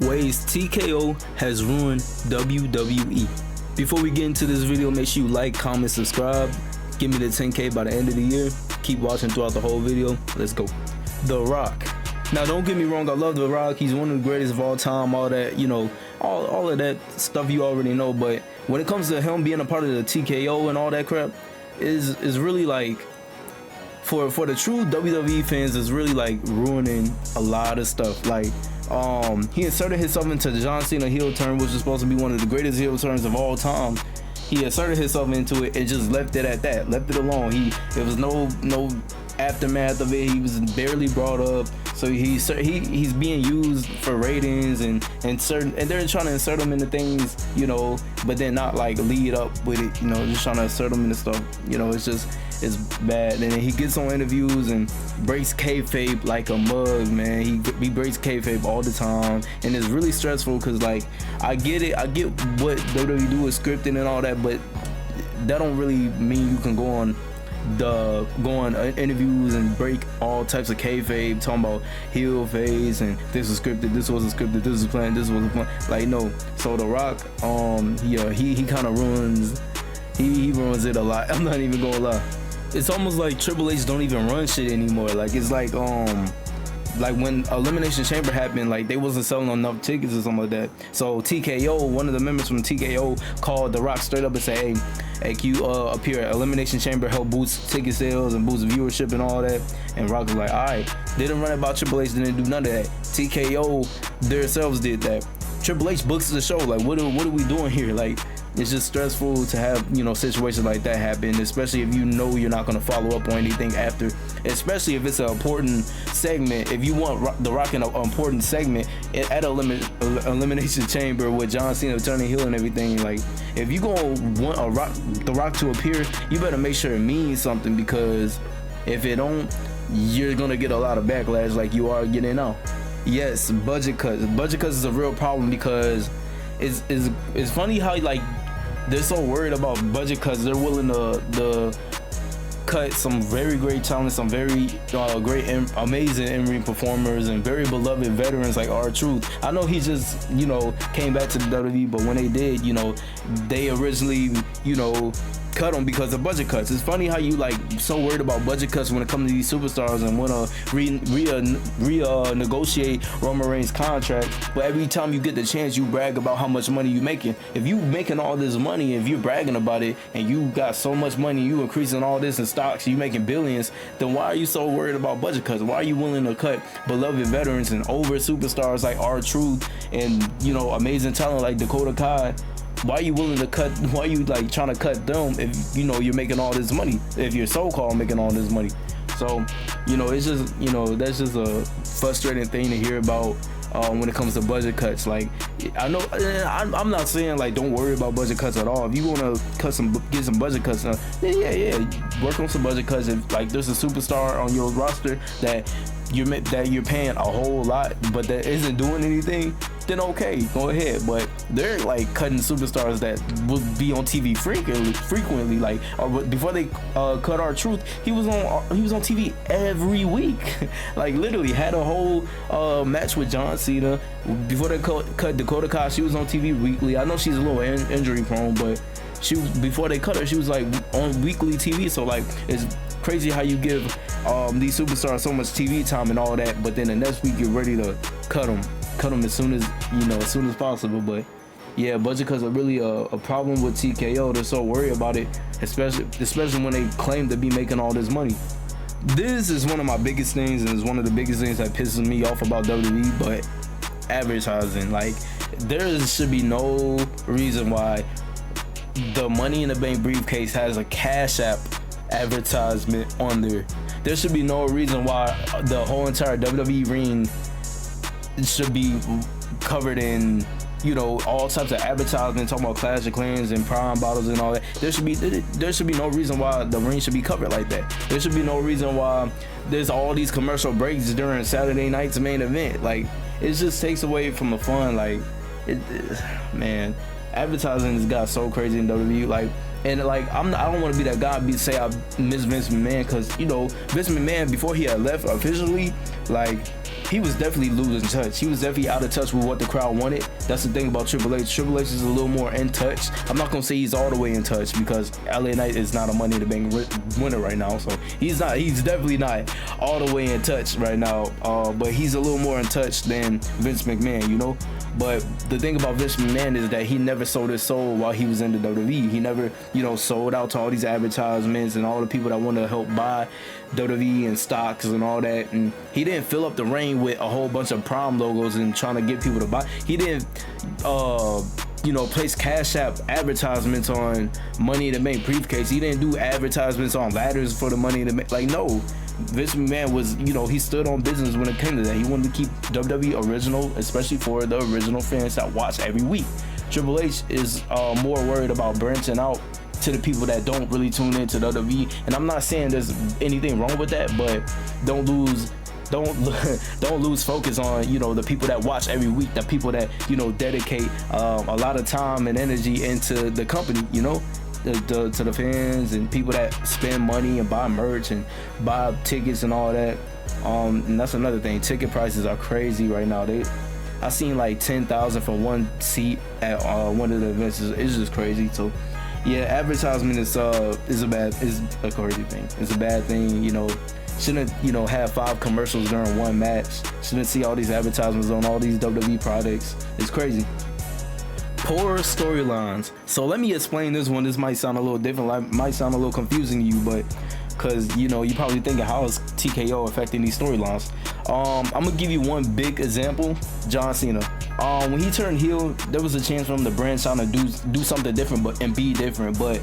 Ways TKO has ruined WWE. Before we get into this video, make sure you like, comment, subscribe. Give me the 10K by the end of the year. Keep watching throughout the whole video. Let's go. The Rock. Now, don't get me wrong, I love The Rock. He's one of the greatest of all time. All that, all of that stuff you already know. But when it comes to him being a part of the TKO and all that crap, is really like, for the true WWE fans, is really like ruining a lot of stuff. Like, he inserted himself into the John Cena heel turn, which is supposed to be one of the greatest heel turns of all time. He inserted himself into it and just left it at that, left it alone. There was no aftermath of it. He was barely brought up. So he's being used for ratings and they're trying to insert him into things, but then not like lead up with it, just trying to insert him into stuff. It's bad. And then he gets on interviews and breaks kayfabe like a mug, man. He breaks kayfabe all the time, and it's really stressful because, like, I get what WWE do is scripted and all that, but that don't really mean you can go on interviews and break all types of kayfabe, talking about heel phase and this was scripted, this wasn't scripted, this was planned, this wasn't planned. Like, no. So The Rock, he kind of ruins. He ruins it a lot. I'm not even gonna lie. It's almost like Triple H don't even run shit anymore. Like, it's like when Elimination Chamber happened, like, they wasn't selling enough tickets or something like that. So TKO, one of the members from TKO, called The Rock straight up and said, hey, can you appear at Elimination Chamber, help boost ticket sales and boost viewership and all that? And Rock was like, alright. They didn't run it about Triple H, didn't do none of that. TKO themselves did that. Triple H books the show. Like, what are we doing here? Like, it's just stressful to have, situations like that happen, especially if you're not going to follow up on anything after, especially if it's an important segment. If you want The Rock in an important segment at Elimination Chamber with John Cena turning heel and everything, like, if you gonna want The Rock to appear, you better make sure it means something, because if it don't, you're gonna get a lot of backlash like you are getting now. Yes, budget cuts. Budget cuts is a real problem, because it's funny how, like, they're so worried about budget cuts. They're willing to cut some very great talent, some very great, amazing in-ring performers, and very beloved veterans like R-Truth. I know he just, came back to the WWE, but when they did, they originally, cut them because of budget cuts. It's funny how you, like, so worried about budget cuts when it comes to these superstars and want to negotiate Roman Reigns' contract, but every time you get the chance, you brag about how much money you making. If you making all this money, if you're bragging about it, and you got so much money, you increasing all this in stocks, you making billions, then why are you so worried about budget cuts? Why are you willing to cut beloved veterans and over superstars like R-Truth and, amazing talent like Dakota Kai? Why are you willing to cut? Why are you, like, trying to cut them if you're making all this money? If you're so-called making all this money, so it's just that's just a frustrating thing to hear about when it comes to budget cuts. Like, I know I'm not saying, like, don't worry about budget cuts at all. If you want to get some budget cuts, yeah, work on some budget cuts. If, like, there's a superstar on your roster that you're paying a whole lot, but that isn't doing anything, then okay, go ahead. But they're, like, cutting superstars that would be on TV frequently. Like, before they cut R-Truth, he was on TV every week. Like, literally had a whole match with John Cena. Before they cut Dakota Kai, she was on TV weekly. I know she's a little injury prone, but before they cut her, she was, like, on weekly TV. So, like, it's crazy how you give these superstars so much TV time and all that, but then the next week you're ready to cut them as soon as possible. But yeah, budget cuts are really a problem with TKO. They're so worried about it, especially when they claim to be making all this money. This is one of my biggest things, and it's one of the biggest things that pisses me off about WWE. But advertising, like, there should be no reason why the Money in the Bank briefcase has a CashApp advertisement on there. There should be no reason why the whole entire WWE ring should be covered in, all types of advertisement, talking about Clash of Clans and Prime bottles and all that. There should be no reason why the ring should be covered like that. There should be no reason why there's all these commercial breaks during Saturday night's main event. Like, it just takes away from the fun. Like, man, advertising has got so crazy in WWE. Like, and, like, I don't want to be that guy say I miss Vince McMahon, because Vince McMahon, before he had left officially, like, he was definitely losing touch. He was definitely out of touch with what the crowd wanted. That's the thing about Triple H. Triple H is a little more in touch. I'm not gonna say he's all the way in touch because LA Knight is not a Money in the Bank winner right now, so he's definitely not all the way in touch right now. But he's a little more in touch than Vince McMahon, you know. But the thing about Vince McMahon is that he never sold his soul while he was in the WWE. He never, you know, sold out to all these advertisements and all the people that want to help buy WWE and stocks and all that. And he didn't fill up the ring with a whole bunch of prom logos and trying to get people to buy. He didn't, you know, place CashApp advertisements on Money in the Bank briefcase. He didn't do advertisements on ladders for the Money in the Bank. Like, no. Vince McMahon was, you know, he stood on business when it came to that. He wanted to keep WWE original, especially for the original fans that watch every week. Triple H is more worried about branching out to the people that don't really tune into WWE. And I'm not saying there's anything wrong with that, but don't lose focus on, you know, the people that watch every week, the people that, you know, dedicate a lot of time and energy into the company, you know. To the fans and people that spend money and buy merch and buy tickets and all that. And that's another thing. Ticket prices are crazy right now. I seen like 10,000 for one seat at one of the events. It's just crazy. So yeah, advertisement is a crazy thing. It's a bad thing. You know, shouldn't, you know, have 5 commercials during one match. Shouldn't see all these advertisements on all these WWE products. It's crazy. Poor storylines. So let me explain this one. This might sound a little different, like might sound a little confusing to you, but because, you know, you're probably thinking, how is TKO affecting these storylines? I'm gonna give you one big example. John Cena. When he turned heel, there was a chance for him to branch out and do something different, and be different, but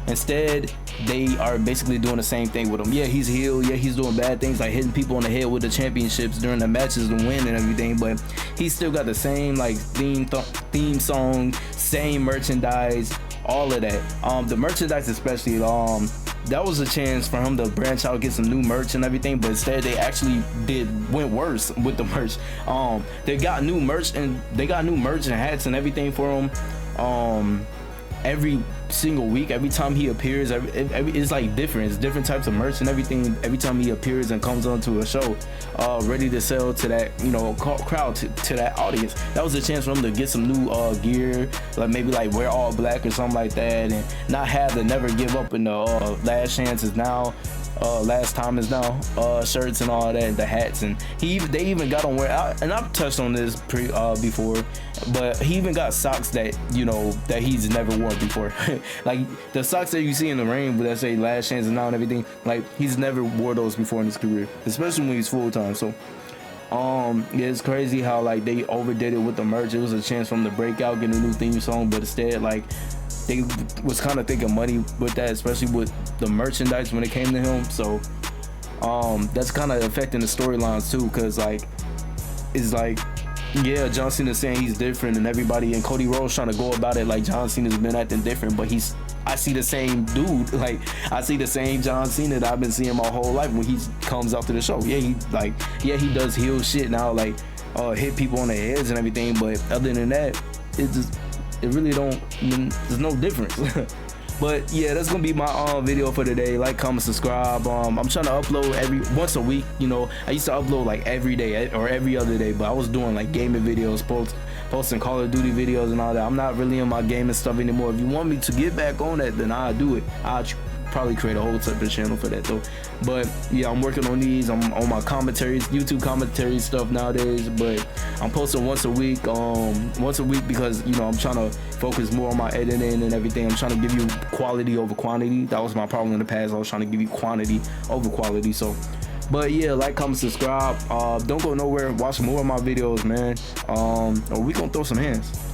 instead they are basically doing the same thing with him. Yeah, he's heel. Yeah, he's doing bad things like hitting people on the head with the championships during the matches to win and everything, but he's still got the same like theme song, same merchandise, all of that. The merchandise especially, that was a chance for him to branch out, get some new merch and everything, but instead they actually went worse with the merch. They got new merch and hats and everything for him. Every single week, every time he appears, it's like different. It's different types of merch and everything. Every time he appears and comes onto a show, ready to sell to that, you know, crowd, to that audience. That was a chance for him to get some new gear, like maybe like wear all black or something like that, and not have the never give up in the last chance is now. Last time is now shirts and all that, the hats, and they even got on and I've touched on this before, but he even got socks that, you know, that he's never worn before. Like the socks that you see in the ring that say last chance is now and everything, like he's never wore those before in his career, especially when he's full time. So yeah, it's crazy how like they overdid it with the merch. It was a chance for him to break out, get a new theme song, but instead like they was kind of thinking money with that, especially with the merchandise when it came to him. So that's kind of affecting the storylines too, because like it's like, yeah, John Cena saying he's different and everybody, and Cody Rhodes trying to go about it like John Cena's been acting different, but I see the same dude. Like I see the same John Cena that I've been seeing my whole life when he comes out to the show. Yeah, he does heel shit now, like hit people on the heads and everything, but other than that, it really there's no difference. But yeah, that's gonna be my video for today. Like, comment, subscribe. I'm trying to upload once a week. You know, I used to upload like every day or every other day, but I was doing like gaming videos, posting Call of Duty videos and all that. I'm not really in my gaming stuff anymore. If you want me to get back on that, then I'll do it. I'll probably create a whole separate channel for that though. But yeah, I'm working on these. I'm on my commentaries, YouTube commentary stuff nowadays, but I'm posting once a week because, you know, I'm trying to focus more on my editing and everything. I'm trying to give you quality over quantity. That was my problem in the past. I was trying to give you quantity over quality. So but yeah, like, comment, subscribe. Don't go nowhere. Watch more of my videos, man. Or we gonna throw some hands.